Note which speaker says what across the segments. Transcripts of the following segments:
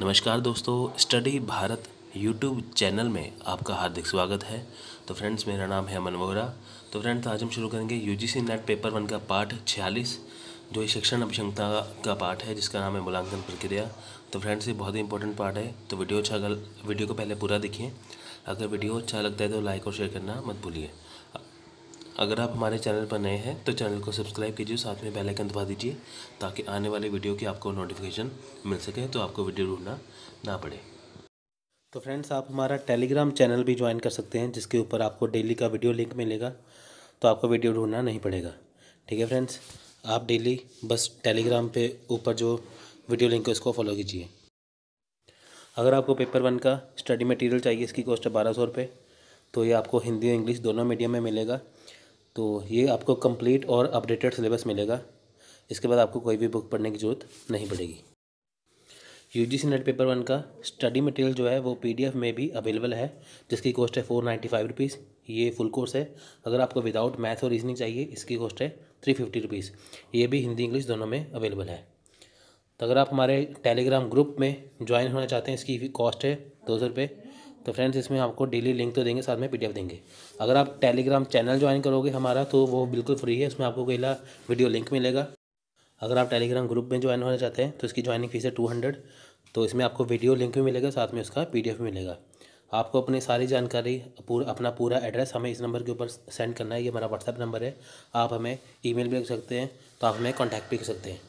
Speaker 1: नमस्कार दोस्तों, study Bharat YouTube channel में आपका हार्दिक स्वागत है। तो फ्रेंड्स, मेरा नाम है अमन वोरा। तो फ्रेंड्स, आज हम शुरू करेंगे यूजीसी नेट पेपर 1 का पार्ट 46, जो ये शिक्षण अभिक्षमता का पार्ट है, जिसका नाम है मूल्यांकन प्रक्रिया। तो फ्रेंड्स, ये बहुत ही इंपॉर्टेंट पार्ट है, तो वीडियो को पहले पूरा देखिए। अगर वीडियो अच्छा लगता है तो लाइक और शेयर करना मत भूलिए। अगर आप हमारे चैनल पर नए हैं तो चैनल को सब्सक्राइब कीजिए, साथ में बेल आइकन दबा दीजिए ताकि आने वाले वीडियो की आपको नोटिफिकेशन मिल सके, तो आपको वीडियो ढूंढना ना पड़े। तो फ्रेंड्स, आप हमारा टेलीग्राम चैनल भी ज्वाइन कर सकते हैं, जिसके ऊपर आपको डेली का वीडियो लिंक मिलेगा, तो आपको वीडियो ढूंढना नहीं पड़ेगा। ठीक है फ्रेंड्स, आप डेली बस टेलीग्राम पे ऊपर जो वीडियो लिंक है उसको फॉलो कीजिए। अगर आपको पेपर 1 का स्टडी मटेरियल चाहिए, इसकी कॉस्ट है 1200 रुपये। तो ये आपको हिंदी और इंग्लिश दोनों मीडियम में मिलेगा। तो ये आपको कंप्लीट और अपडेटेड सिलेबस मिलेगा। इसके बाद आपको कोई भी बुक पढ़ने की ज़रूरत नहीं पड़ेगी। यूजीसी नेट पेपर 1 का स्टडी मटेरियल जो है वो पीडीएफ में भी अवेलेबल है, जिसकी कॉस्ट है 495 रुपीज़। ये फुल कोर्स है। अगर आपको विदाउट मैथ और रीजनिंग चाहिए, इसकी कॉस्ट है 350 रुपीज़। ये भी हिंदी इंग्लिश दोनों में अवेलेबल है। तो अगर आप हमारे टेलीग्राम ग्रुप में ज्वाइन होना चाहते हैं, इसकी कॉस्ट है 200 रुपये। तो फ्रेंड्स, इसमें आपको डेली लिंक तो देंगे, साथ में पीडीएफ देंगे। अगर आप टेलीग्राम चैनल ज्वाइन करोगे हमारा, तो वो बिल्कुल फ्री है, इसमें आपको पहला वीडियो लिंक मिलेगा। अगर आप टेलीग्राम ग्रुप में ज्वाइन होना चाहते हैं तो इसकी ज्वाइनिंग फीस है 200। तो इसमें आपको वीडियो लिंक भी मिलेगा, साथ में उसका पीडीएफ भी मिलेगा। आपको अपनी सारी जानकारी, अपना पूरा एड्रेस हमें इस नंबर के ऊपर सेंड करना है। ये हमारा व्हाट्सएप नंबर है। आप हमें ईमेल भी कर सकते हैं, तो आप हमें कॉन्टैक्ट भी कर सकते हैं।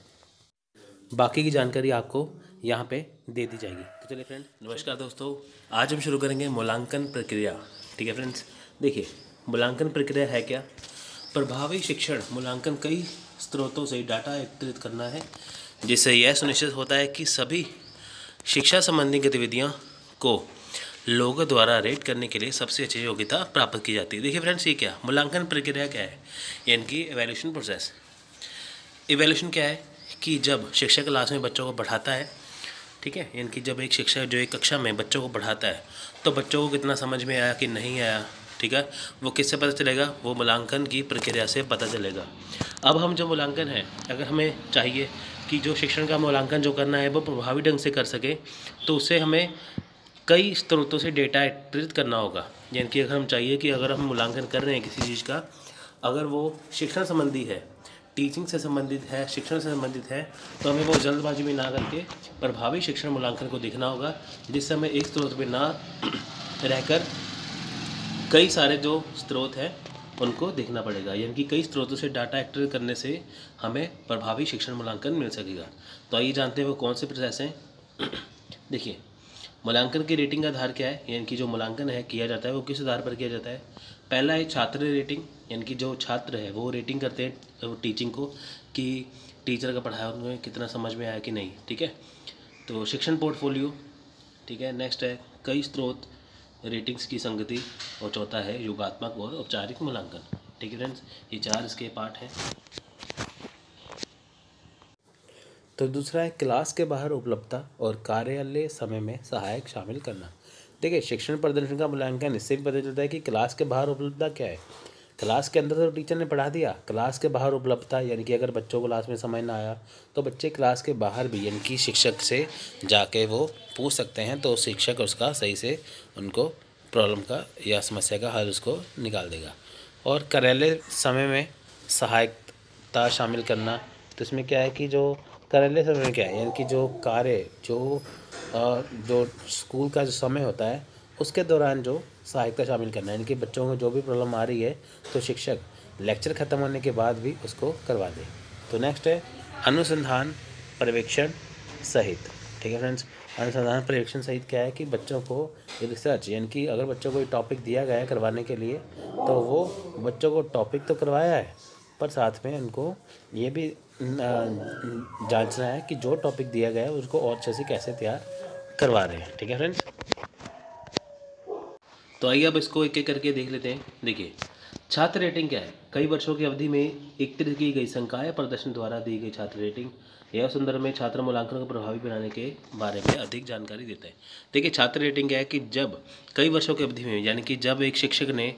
Speaker 1: बाकी की जानकारी आपको यहाँ पे दे दी जाएगी। तो चलिए फ्रेंड, नमस्कार दोस्तों, आज हम शुरू करेंगे मूल्यांकन प्रक्रिया। ठीक है फ्रेंड्स, देखिए मूल्यांकन प्रक्रिया है क्या। प्रभावी शिक्षण मूल्यांकन कई स्रोतों से डाटा एकत्रित करना है, जिससे यह सुनिश्चित होता है कि सभी शिक्षा संबंधी गतिविधियों को लोगों द्वारा रेट करने के लिए सबसे अच्छी योग्यता प्राप्त की जाती है। देखिए फ्रेंड्स, ये क्या मूल्यांकन प्रक्रिया क्या है, यानी कि एवेल्यूशन प्रोसेस। इवैल्यूएशन क्या है कि जब शिक्षक क्लास में बच्चों को पढ़ाता है, ठीक है, यानी कि जब एक शिक्षक जो एक कक्षा में बच्चों को पढ़ाता है, तो बच्चों को कितना समझ में आया कि नहीं आया, ठीक है, वो किससे पता चलेगा, वो मूल्यांकन की प्रक्रिया से पता चलेगा। अब हम जो मूल्यांकन है, अगर हमें चाहिए कि जो शिक्षण का मूल्यांकन जो करना है वो प्रभावी ढंग से कर सके, तो उससे हमें कई स्रोतों से डेटा एकत्रित करना होगा। यानी कि अगर हम चाहिए कि अगर हम मूल्यांकन कर रहे हैं किसी चीज़ का, अगर वो शिक्षण संबंधी है, टीचिंग से संबंधित है, शिक्षण से संबंधित है, तो हमें वो जल्दबाजी में ना करके प्रभावी शिक्षण मूल्यांकन को देखना होगा, जिससे हमें एक स्रोत पे ना रहकर कई सारे जो स्रोत हैं उनको देखना पड़ेगा। यानी कि कई स्रोतों से डाटा एकत्रित करने से हमें प्रभावी शिक्षण मूल्यांकन मिल सकेगा। तो आइए जानते हैं वो कौन से प्रोसेस हैं। देखिए, मूल्यांकन की रेटिंग का आधार क्या है, यानी कि जो मूल्यांकन है किया जाता है वो किस आधार पर किया जाता है। पहला है छात्र रेटिंग, यानी कि जो छात्र है वो रेटिंग करते हैं टीचिंग को कि टीचर का पढ़ाया उनमें कितना समझ में आया कि नहीं। ठीक है, तो शिक्षण पोर्टफोलियो, ठीक है। नेक्स्ट है कई स्रोत, रेटिंग्स की संगति, और चौथा है योगात्मक और औपचारिक मूल्यांकन। ठीक है फ्रेंड्स, ये 4 इसके पार्ट हैं। तो दूसरा है क्लास के बाहर उपलब्धता और कार्यालय समय में सहायक शामिल करना। देखिए, शिक्षण प्रदर्शन का मूल्यांकन इससे भी पता चलता है कि क्लास के बाहर उपलब्धता क्या है। क्लास के अंदर तो टीचर ने पढ़ा दिया, क्लास के बाहर उपलब्धता यानी कि अगर बच्चों को क्लास में समझ ना आया तो बच्चे क्लास के बाहर भी यानी कि शिक्षक से जाके वो पूछ सकते हैं, तो शिक्षक उसका सही से उनको प्रॉब्लम का या समस्या का हल उसको निकाल देगा। और कार्यालय समय में सहायकता शामिल करना, तो इसमें क्या है कि जो कार्यालय समय में क्या है, यानी कि जो कार्य जो स्कूल का जो समय होता है उसके दौरान जो सहायता शामिल करना है, यानी कि बच्चों को जो भी प्रॉब्लम आ रही है तो शिक्षक लेक्चर ख़त्म होने के बाद भी उसको करवा दे। तो नेक्स्ट है अनुसंधान पर्यवेक्षण सहित। ठीक है फ्रेंड्स, अनुसंधान पर्यवेक्षण सहित क्या है कि बच्चों को रिसर्च, यानी कि अगर बच्चों को टॉपिक दिया गया है करवाने के लिए, तो वो बच्चों को टॉपिक तो करवाया है, पर साथ में उनको ये भी जांचना है कि जो टॉपिक दिया गया है उसको और अच्छे से कैसे तैयार करवा रहे हैं। ठीक है फ्रेंड्स, तो आइए अब इसको एक एक करके देख लेते हैं। देखिए, छात्र रेटिंग क्या है। कई वर्षों की अवधि में एकत्रित की गई संकाय प्रदर्शन द्वारा दी गई छात्र रेटिंग यह संदर्भ में छात्र मूल्यांकन को प्रभावी बनाने के बारे में अधिक जानकारी देता है। देखिए, छात्र रेटिंग क्या है कि जब कई वर्षों की अवधि में, यानी कि जब एक शिक्षक ने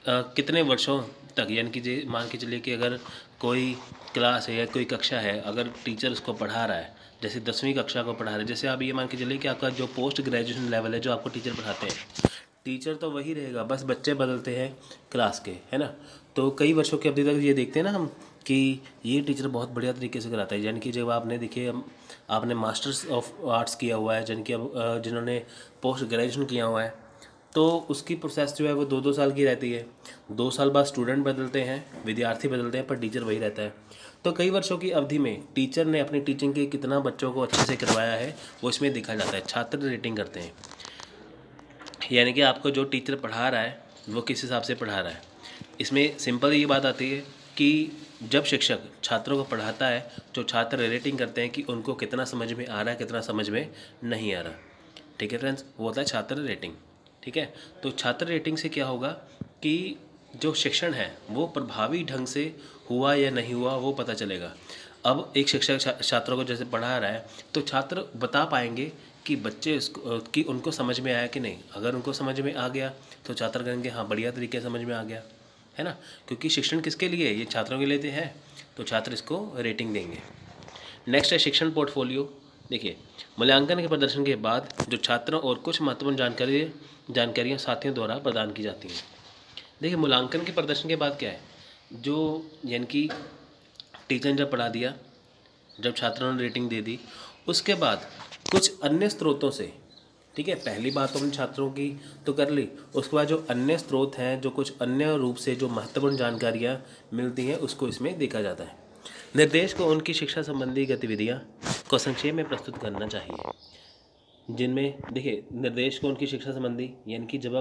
Speaker 1: कितने वर्षों तक, यानी कि मान के चलिए कि अगर कोई क्लास है या कोई कक्षा है, अगर टीचर उसको पढ़ा रहा है, जैसे 10वीं कक्षा को पढ़ा रहे, जैसे आप ये मान के चलिए कि आपका जो पोस्ट ग्रेजुएशन लेवल है, जो आपको टीचर पढ़ाते हैं, टीचर तो वही रहेगा, बस बच्चे बदलते हैं क्लास के, है ना। तो कई वर्षों की अवधि तक ये देखते हैं ना हम कि ये टीचर बहुत बढ़िया तरीके से कराता है। यानी कि जब आपने देखिए आपने मास्टर्स ऑफ आर्ट्स किया हुआ है, जिन्होंने पोस्ट ग्रेजुएशन किया हुआ है, तो उसकी प्रोसेस जो है वो 2-2 साल की रहती है। 2 साल बाद स्टूडेंट बदलते हैं, विद्यार्थी बदलते हैं, पर टीचर वही रहता है। तो कई वर्षों की अवधि में टीचर ने अपनी टीचिंग के कितना बच्चों को अच्छे से करवाया है वो इसमें देखा जाता है। छात्र रेटिंग करते हैं, यानी कि आपको जो टीचर पढ़ा रहा है वो किस हिसाब से पढ़ा रहा है। इसमें सिंपल ये बात आती है कि जब शिक्षक छात्रों को पढ़ाता है, जो छात्र रेटिंग करते हैं कि उनको कितना समझ में आ रहा है, कितना समझ में नहीं आ रहा। ठीक है फ्रेंड्स, वो होता है छात्र रेटिंग। ठीक है, तो छात्र रेटिंग से क्या होगा कि जो शिक्षण है वो प्रभावी ढंग से हुआ या नहीं हुआ वो पता चलेगा। अब एक शिक्षक छात्रों को जैसे पढ़ा रहा है तो छात्र बता पाएंगे कि बच्चे उसको कि उनको समझ में आया कि नहीं। अगर उनको समझ में आ गया तो छात्र कहेंगे हाँ बढ़िया तरीके से समझ में आ गया, है ना। क्योंकि शिक्षण किसके लिए है, ये छात्रों के लिए तो है, तो छात्र इसको रेटिंग देंगे। नेक्स्ट है शिक्षण पोर्टफोलियो। देखिए, मूल्यांकन के प्रदर्शन के बाद जो छात्रों और कुछ महत्वपूर्ण जानकारियाँ साथियों द्वारा प्रदान की जाती हैं। देखिए, मूल्यांकन के प्रदर्शन के बाद क्या है, जो यानी कि टीचर ने जब पढ़ा दिया, जब छात्रों ने रेटिंग दे दी, उसके बाद कुछ अन्य स्रोतों से, ठीक है, पहली बात तो अपने छात्रों की तो कर ली, उसके बाद जो अन्य स्रोत हैं, जो कुछ अन्य रूप से जो महत्वपूर्ण जानकारियाँ मिलती हैं उसको इसमें देखा जाता है। निर्देश को उनकी शिक्षा संबंधी गतिविधियाँ को संक्षेप में प्रस्तुत करना चाहिए, जिनमें देखिए निर्देश को उनकी शिक्षा संबंधी, यानी कि जब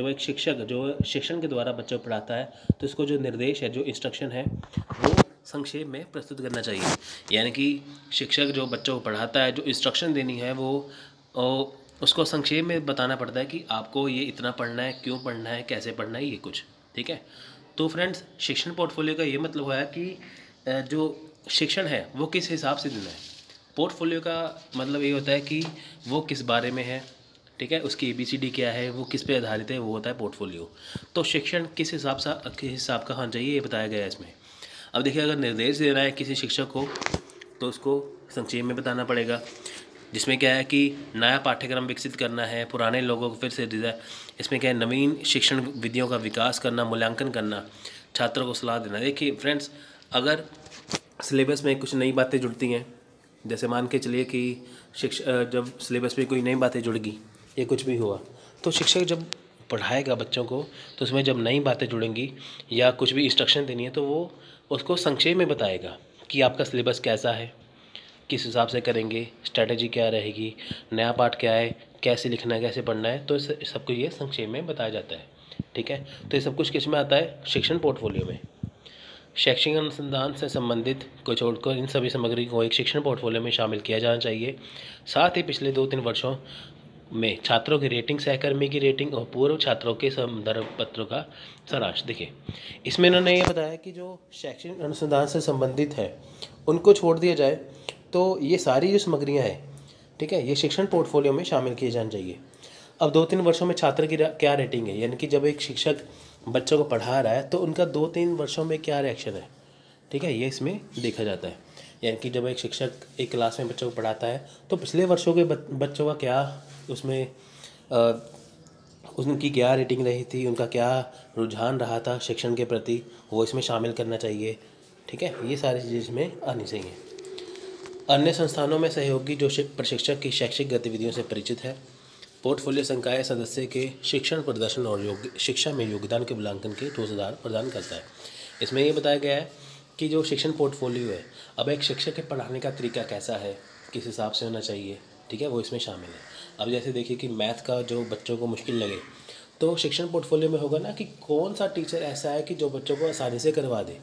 Speaker 1: एक शिक्षक जो शिक्षण के द्वारा बच्चों को पढ़ाता है तो इसको जो निर्देश है, जो इंस्ट्रक्शन है, वो संक्षेप में प्रस्तुत करना चाहिए। यानी कि शिक्षक जो बच्चों को पढ़ाता है, जो इंस्ट्रक्शन देनी है वो उसको संक्षेप में बताना पड़ता है कि आपको ये इतना पढ़ना है, क्यों पढ़ना है, कैसे पढ़ना है, ये कुछ। ठीक है, तो फ्रेंड्स शिक्षण पोर्टफोलियो का ये मतलब हुआ है कि जो शिक्षण है वो किस हिसाब से देना है। पोर्टफोलियो का मतलब ये होता है कि वो किस बारे में है, ठीक है, उसकी ABCD क्या है, वो किस पे आधारित है, वो होता है पोर्टफोलियो। तो शिक्षण किस हिसाब का होना चाहिए ये बताया गया है इसमें। अब देखिए, अगर निर्देश देना है किसी शिक्षक को तो उसको संक्षेप में बताना पड़ेगा, जिसमें क्या है कि नया पाठ्यक्रम विकसित करना है, पुराने लोगों को फिर से डिज़ाइन, इसमें क्या है नवीन शिक्षण विधियों का विकास करना, मूल्यांकन करना, छात्रों को सलाह देना। देखिए फ्रेंड्स, अगर सिलेबस में कुछ नई बातें जुड़ती हैं, जैसे मान के चलिए कि जब सिलेबस में कोई नई बातें जुड़ गई, ये कुछ भी हुआ, तो शिक्षक जब पढ़ाएगा बच्चों को तो उसमें जब नई बातें जुड़ेंगी या कुछ भी इंस्ट्रक्शन देनी है तो वो उसको संक्षेप में बताएगा कि आपका सिलेबस कैसा है, किस हिसाब से करेंगे, स्ट्रैटेजी क्या रहेगी, नया पाठ क्या है, कैसे लिखना है, कैसे पढ़ना है, तो सब कुछ ये संक्षेप में बताया जाता है। ठीक है, तो ये सब कुछ किस में आता है, शिक्षण पोर्टफोलियो में। शैक्षिक अनुसंधान से संबंधित को छोड़कर इन सभी सामग्री को एक शिक्षण पोर्टफोलियो में शामिल किया जाना चाहिए। साथ ही पिछले 2-3 वर्षों में छात्रों की रेटिंग, सहकर्मी की रेटिंग और पूर्व छात्रों के संदर्भ पत्रों का सारांश। देखिए, इसमें इन्होंने ये बताया कि जो शैक्षिक अनुसंधान से संबंधित है उनको छोड़ दिया जाए, तो ये सारी जो सामग्रियाँ हैं, ठीक है, ये शिक्षण पोर्टफोलियो में शामिल किए जाने चाहिए। अब 2-3 वर्षों में छात्र की क्या रेटिंग है, यानी कि जब एक शिक्षक बच्चों को पढ़ा रहा है तो उनका 2-3 वर्षों में क्या रिएक्शन है, ठीक है, ये इसमें देखा जाता है। यानी कि जब एक शिक्षक एक क्लास में बच्चों को पढ़ाता है तो पिछले वर्षों के बच्चों का क्या उसमें उनकी क्या रेटिंग रही थी, उनका क्या रुझान रहा था शिक्षण के प्रति, वो इसमें शामिल करना चाहिए। ठीक है, ये सारी चीज़ें इसमें आनी चाहिए। अन्य संस्थानों में सहयोगी जो प्रशिक्षक की शैक्षिक गतिविधियों से परिचित है। पोर्टफोलियो संकाय सदस्य के शिक्षण प्रदर्शन और शिक्षा में योगदान के मूल्यांकन के ठोस आधार प्रदान करता है। इसमें ये बताया गया है कि जो शिक्षण पोर्टफोलियो है, अब एक शिक्षक के पढ़ाने का तरीका कैसा है, किस हिसाब से होना चाहिए, ठीक है, वो इसमें शामिल है। अब जैसे देखिए कि मैथ का जो बच्चों को मुश्किल लगे तो शिक्षण पोर्टफोलियो में होगा ना कि कौन सा टीचर ऐसा है कि जो बच्चों को आसानी से करवा दे,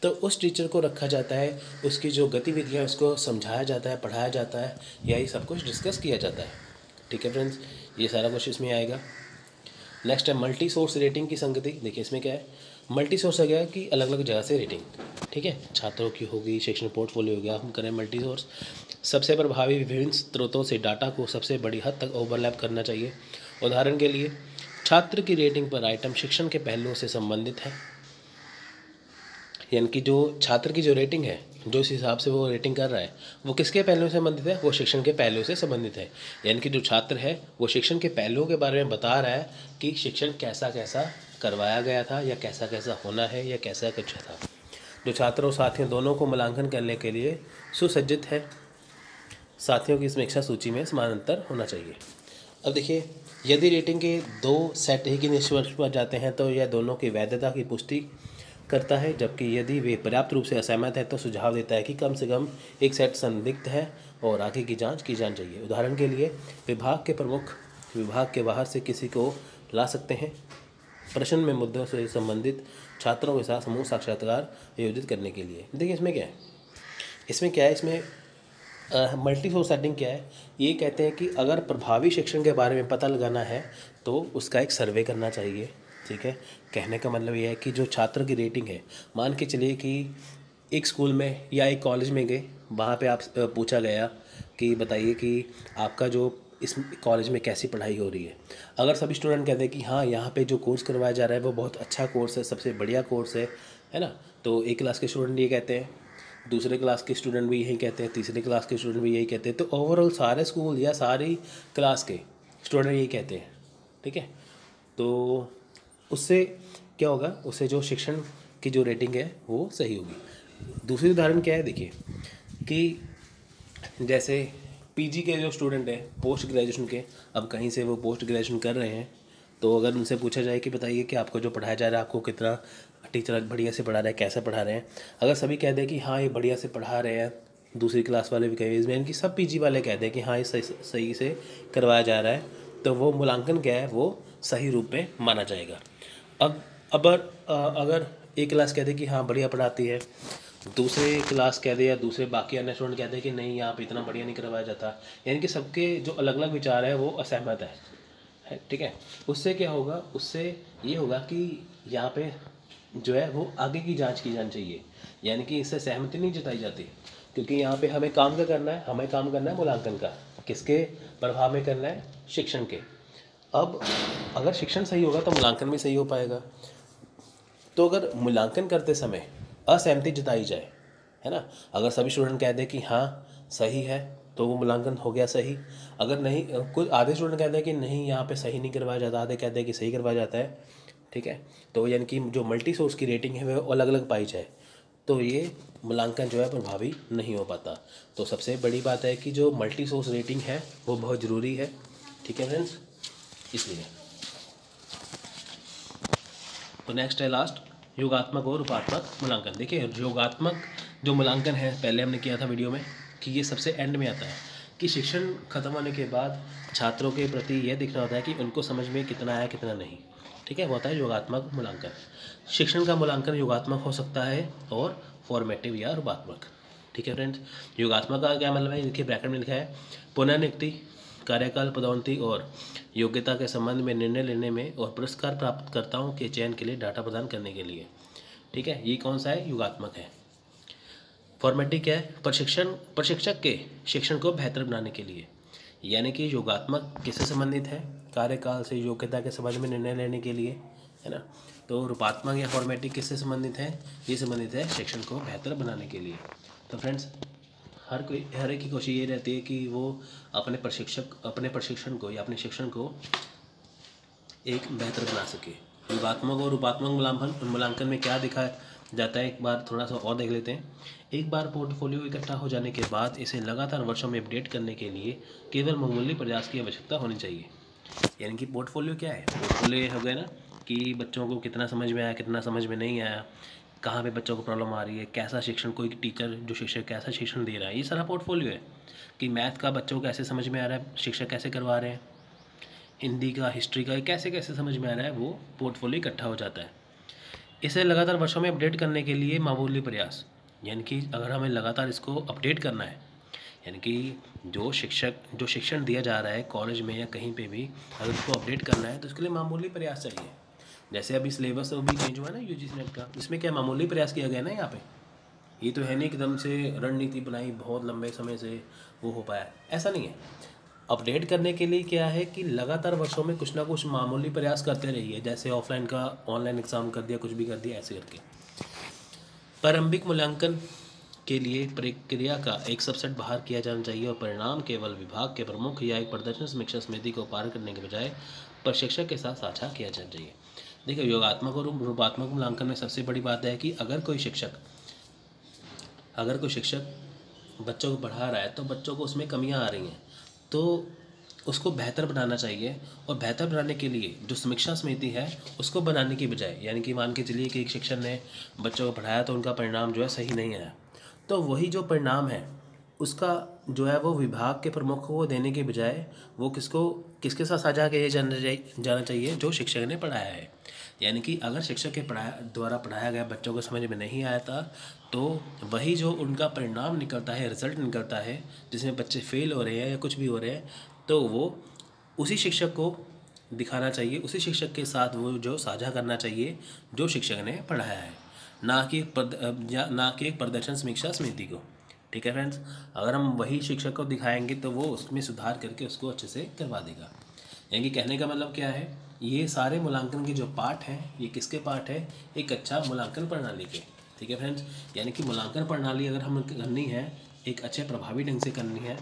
Speaker 1: तो उस टीचर को रखा जाता है, उसकी जो गतिविधियाँ उसको समझाया जाता है, पढ़ाया जाता है, यही सब कुछ डिस्कस किया जाता है। ठीक है फ्रेंड्स, ये सारा कुछ इसमें आएगा। नेक्स्ट है मल्टी सोर्स रेटिंग की संगति। देखिए इसमें क्या है, मल्टी सोर्स आ गया कि अलग अलग जगह से रेटिंग, ठीक है, छात्रों की होगी, शिक्षण पोर्टफोलियो हो गया, हम करें मल्टी सोर्स। सबसे प्रभावी विभिन्न स्रोतों से डाटा को सबसे बड़ी हद तक ओवरलैप करना चाहिए। उदाहरण के लिए छात्र की रेटिंग पर आइटम शिक्षण के पहलुओं से संबंधित है, यानी कि जो छात्र की जो रेटिंग है जो इस हिसाब से वो रेटिंग कर रहा है वो किसके पहलुओं से संबंधित है, वो शिक्षण के पहलुओं से संबंधित है। यानी कि जो छात्र है वो शिक्षण के पहलुओं के बारे में बता रहा है कि शिक्षण कैसा कैसा करवाया गया था या कैसा कैसा होना है या कैसा कुछ था। जो छात्र और साथियों दोनों को मूल्यांकन करने के लिए सुसज्जित है। साथियों की समीक्षा सूची में समानांतर होना चाहिए। अब देखिए, यदि रेटिंग के 2 सेट एक ही निष्कर्ष पर जाते हैं तो यह दोनों की वैधता की पुष्टि करता है, जबकि यदि वे पर्याप्त रूप से असहमत है तो सुझाव देता है कि कम से कम एक सेट संदिग्ध है और आगे की जांच की जानी चाहिए। उदाहरण के लिए, विभाग के प्रमुख विभाग के बाहर से किसी को ला सकते हैं। प्रश्न में मुद्दों से संबंधित छात्रों के साथ समूह साक्षात्कार आयोजित करने के लिए। देखिए इसमें क्या है, इसमें मल्टी सोर्स सेटिंग क्या है, ये कहते हैं कि अगर प्रभावी शिक्षण के बारे में पता लगाना है तो उसका एक सर्वे करना चाहिए। ठीक है, कहने का मतलब ये है कि जो छात्र की रेटिंग है, मान के चलिए कि एक स्कूल में या एक कॉलेज में गए, वहाँ पे आप पूछा गया कि बताइए कि आपका जो इस कॉलेज में कैसी पढ़ाई हो रही है। अगर सभी स्टूडेंट कहते हैं कि हाँ यहाँ पे जो कोर्स करवाया जा रहा है वो बहुत अच्छा कोर्स है, सबसे बढ़िया कोर्स है ना, तो एक क्लास के स्टूडेंट ये कहते हैं, दूसरे क्लास के स्टूडेंट भी यही कहते हैं, तीसरे क्लास के स्टूडेंट भी यही कहते हैं, तो ओवरऑल सारे स्कूल या सारी क्लास के स्टूडेंट यही कहते हैं। ठीक है, तो उससे क्या होगा, उससे जो शिक्षण की जो रेटिंग है वो सही होगी। दूसरी उदाहरण क्या है, देखिए कि जैसे पीजी के जो स्टूडेंट हैं पोस्ट ग्रेजुएशन के, अब कहीं से वो पोस्ट ग्रेजुएशन कर रहे हैं, तो अगर उनसे पूछा जाए कि बताइए कि आपको जो पढ़ाया जा रहा है आपको कितना टीचर बढ़िया से पढ़ा रहा है, कैसा पढ़ा रहे हैं, अगर सभी कह दें कि हाँ ये बढ़िया से पढ़ा रहे हैं, दूसरी क्लास वाले भी कहें, इसमें इनकी सब पीजी वाले कह दें कि हाँ ये सही से करवाया जा रहा है, तो वो मूल्यांकन क्या है वो सही रूप में माना जाएगा। अब अगर एक क्लास कह दे कि हाँ बढ़िया पढ़ाती है, दूसरे क्लास कह दे या दूसरे बाकी अन्य स्टूडेंट कहते हैं कि नहीं यहाँ पे इतना बढ़िया नहीं करवाया जाता, यानी कि सबके जो अलग अलग विचार है वो असहमत है। ठीक है, उससे क्या होगा, उससे ये होगा कि यहाँ पे जो है वो आगे की जांच की जानी चाहिए, यानी कि इससे सहमति नहीं जताई जाती, क्योंकि यहाँ पे हमें काम क्या करना है, हमें काम करना है मूल्यांकन का, किसके प्रभाव में करना है, शिक्षण के। अब अगर शिक्षण सही होगा तो मूल्यांकन भी सही हो पाएगा। तो अगर मूल्यांकन करते समय असहमति जताई जाए, है ना, अगर सभी स्टूडेंट कह दें कि हाँ सही है तो वो मूल्यांकन हो गया सही। अगर नहीं, कुछ आधे स्टूडेंट कहते हैं कि नहीं यहाँ पे सही नहीं करवाया जाता, आधे कहते हैं कि सही करवाया जाता है। ठीक है, तो यानी कि जो मल्टी सोर्स की रेटिंग है वो अलग अलग पाई जाए, तो ये मूल्यांकन जो है प्रभावी नहीं हो पाता। तो सबसे बड़ी बात है कि जो मल्टी सोर्स रेटिंग है वो बहुत ज़रूरी है। ठीक है फ्रेंड्स, इसलिए तो नेक्स्ट है लास्ट, योगात्मक और रूपात्मक मूल्यांकन। देखिए योगात्मक जो मूल्यांकन है पहले हमने किया था वीडियो में कि ये सबसे एंड में आता है, कि शिक्षण खत्म होने के बाद छात्रों के प्रति यह देखना होता है कि उनको समझ में कितना आया कितना नहीं। ठीक है, वो होता है योगात्मक मूल्यांकन। शिक्षण का मूल्यांकन योगात्मक हो सकता है और फॉर्मेटिव या रूपात्मक। ठीक है फ्रेंड्स, योगात्मक का क्या मतलब है, देखिए ब्रैकेट में लिखा है, पुनर्नियुक्ति, कार्यकाल, पदोन्नति और योग्यता के संबंध में निर्णय लेने में और पुरस्कार प्राप्तकर्ताओं के चयन के लिए डाटा प्रदान करने के लिए। ठीक है, ये कौन सा है, योगात्मक है। फॉर्मेटिव क्या है, प्रशिक्षक के शिक्षण को बेहतर बनाने के लिए, यानी कि योगात्मक किससे संबंधित है, कार्यकाल से योग्यता के संबंध में निर्णय लेने के लिए, है ना। तो रूपात्मक या फॉर्मेटिव किससे संबंधित है, ये संबंधित है शिक्षण को बेहतर बनाने के लिए। तो फ्रेंड्स हर एक की कोशिश ये रहती है कि वो अपने प्रशिक्षण को या अपने शिक्षण को एक बेहतर बना सके। योगात्मक और रूपात्मक मूल्यांकन में क्या दिखा जाता है, एक बार थोड़ा सा और देख लेते हैं। एक बार पोर्टफोलियो इकट्ठा हो जाने के बाद इसे लगातार वर्षों में अपडेट करने के लिए केवल मामूली प्रयास की आवश्यकता होनी चाहिए। यानी कि पोर्टफोलियो क्या है, पोर्टफोलियो हो गया ना कि बच्चों को कितना समझ में आया, कितना समझ में नहीं आया, कहाँ पे बच्चों को प्रॉब्लम आ रही है, कैसा शिक्षण, कोई टीचर जो शिक्षक कैसा शिक्षण दे रहा है, ये सारा पोर्टफोलियो है। कि मैथ का बच्चों को कैसे समझ में आ रहा है, शिक्षक कैसे करवा रहे हैं, हिंदी का, हिस्ट्री का, कैसे कैसे समझ में आ रहा है, वो पोर्टफोलियो इकट्ठा हो जाता है। इसे लगातार वर्षों में अपडेट करने के लिए मामूली प्रयास, यानी कि अगर हमें लगातार इसको अपडेट करना है, यानी कि जो शिक्षण दिया जा रहा है कॉलेज में या कहीं पे भी, अगर उसको अपडेट करना है तो उसके लिए मामूली प्रयास चाहिए। जैसे अभी सिलेबस अभी चेंज हुआ ना यूजीसी नेट का, इसमें क्या मामूली प्रयास किया गया ना यहाँ पे, ये तो है नहीं एकदम से रणनीति बनाई बहुत लंबे समय से वो हो पाया, ऐसा नहीं है। अपडेट करने के लिए क्या है कि लगातार वर्षों में कुछ ना कुछ मामूली प्रयास करते रहिए, जैसे ऑफलाइन का ऑनलाइन एग्ज़ाम कर दिया, कुछ भी कर दिया, ऐसे करके। प्रारंभिक मूल्यांकन के लिए प्रक्रिया का एक सबसेट बाहर किया जाना चाहिए और परिणाम केवल विभाग के प्रमुख या एक प्रदर्शन समीक्षा समिति को पार करने के बजाय प्रशिक्षक के साथ साझा किया जाना चाहिए। देखिए, योगात्मक और रूपात्मक मूल्यांकन में सबसे बड़ी बात है कि अगर कोई शिक्षक बच्चों को पढ़ा रहा है तो बच्चों को उसमें कमियां आ रही हैं, तो उसको बेहतर बनाना चाहिए। और बेहतर बनाने के लिए जो समीक्षा समिति है उसको बनाने की बजाय, यानी कि मान के चलिए कि एक शिक्षक ने बच्चों को पढ़ाया तो उनका परिणाम जो है सही नहीं आया, तो वही जो परिणाम है उसका जो है वो विभाग के प्रमुख को देने के बजाय वो किसके साथ साझा किया जाना चाहिए, जो शिक्षक ने पढ़ाया है। यानी कि अगर शिक्षक के द्वारा पढ़ाया गया बच्चों को समझ में नहीं आया था, तो वही जो उनका परिणाम निकलता है, रिजल्ट निकलता है, जिसमें बच्चे फेल हो रहे हैं या कुछ भी हो रहे हैं, तो वो उसी शिक्षक को दिखाना चाहिए, उसी शिक्षक के साथ वो जो साझा करना चाहिए जो शिक्षक ने पढ़ाया है, ना कि एक प्रदर्शन समीक्षा समिति को। ठीक है फ्रेंड्स, अगर हम वही शिक्षक को दिखाएंगे तो वो उसमें सुधार करके उसको अच्छे से करवा देगा। यानी कि कहने का मतलब क्या है, ये सारे मूल्यांकन के जो पार्ट हैं ये किसके पार्ट है, एक अच्छा मूल्यांकन प्रणाली के। ठीक है फ्रेंड्स, यानी कि मूल्यांकन प्रणाली अगर हमें करनी है, एक अच्छे प्रभावी ढंग से करनी है,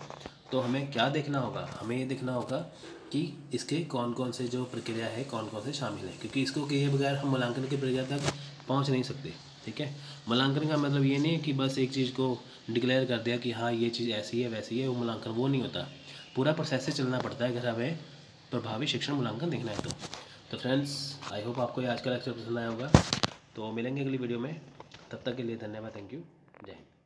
Speaker 1: तो हमें क्या देखना होगा, हमें ये देखना होगा कि इसके कौन कौन से जो प्रक्रिया है कौन कौन से शामिल है, क्योंकि इसको किए बगैर हम मूल्यांकन की प्रक्रिया तक पहुंच नहीं सकते। ठीक है, मूल्यांकन का मतलब ये नहीं है कि बस एक चीज़ को डिक्लेयर कर दिया कि हाँ ये चीज़ ऐसी है वैसी है, वो मूल्यांकन वो नहीं होता, पूरा प्रोसेस से चलना पड़ता है अगर हमें प्रभावी शिक्षण मूल्यांकन देखना है तो फ्रेंड्स, आई होप आपको ये आज का लेक्चर पसंद आया होगा। तो मिलेंगे अगली वीडियो में, तब तक के लिए धन्यवाद, थैंक यू, जय हिंद।